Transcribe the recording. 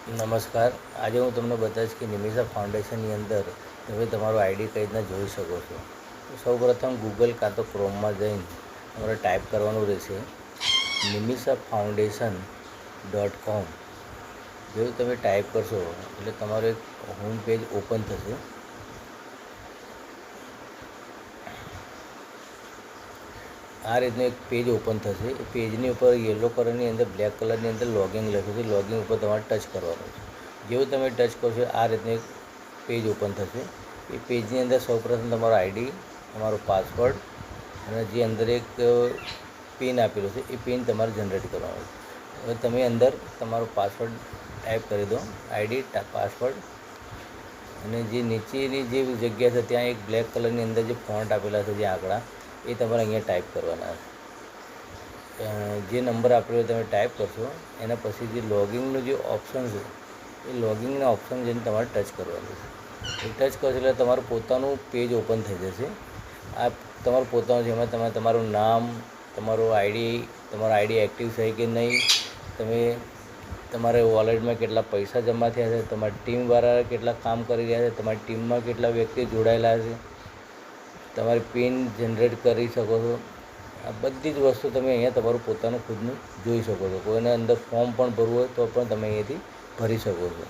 નમસ્કાર. આજે હું તમને બતાવીશ કે નિમિષા ફાઉન્ડેશનની અંદર તમે તમારું આઈડી કઈ રીતના જોઈ શકો છો. સૌપ્રથમ ગૂગલ કાં તો ક્રોમમાં જઈને તમારે ટાઈપ કરવાનું રહેશે nimisa.foundation.com. જેવું તમે ટાઈપ કરશો એટલે તમારું એક હોમ પેજ ઓપન થશે. આ રીતનું એક પેજ ઓપન થશે. એ પેજની ઉપર યલો કલરની અંદર બ્લેક કલરની અંદર લોગિન લખ્યું છે. લોગિન ઉપર તમારે ટચ કરવાનું છે. જેવું તમે ટચ કરશો આ રીતનું એક પેજ ઓપન થશે. એ પેજની અંદર સૌપ્રથમ તમારો આઈડી, તમારો પાસવર્ડ અને જે અંદર એક પિન આપેલો છે એ પિન તમારે જનરેટ કરવાનો છે. હવે તમે અંદર તમારો પાસવર્ડ ટાઈપ કરી દો, આઈડી પાસવર્ડ, અને જે નીચેની જે જગ્યા છે ત્યાં એક બ્લેક કલરની અંદર જે ફોન્ટ આપેલા છે, જે આંકડા, એ તમારે અહીંયા ટાઈપ કરવાના છે. જે નંબર આપેલો તમે ટાઈપ કરશો એના પછી જે લોગિનનું જે ઓપ્શન છે એ લોગિનના ઓપ્શન જઈને તમારે ટચ કરવાનું છે. એ ટચ કરશો એટલે તમારું પોતાનું પેજ ઓપન થઈ જશે. આ તમારું પોતાનું છે. એમાં તમે તમારું નામ, તમારું આઈડી એક્ટિવ છે કે નહીં, તમે તમારે વોલેટમાં કેટલા પૈસા જમા થયા છે, તમારી ટીમવાળા કેટલા કામ કરી રહ્યા છે, તમારી ટીમમાં કેટલા વ્યક્તિ જોડાયેલા છે, તમારી પિન જનરેટ કરી શકો છો. આ બધી જ વસ્તુ તમે અહીંયા તમારું પોતાનું ખુદનું જોઈ શકો છો. કોઈને અંદર ફોર્મ પણ ભરવું હોય તો પણ તમે અહીંયાથી ભરી શકો છો.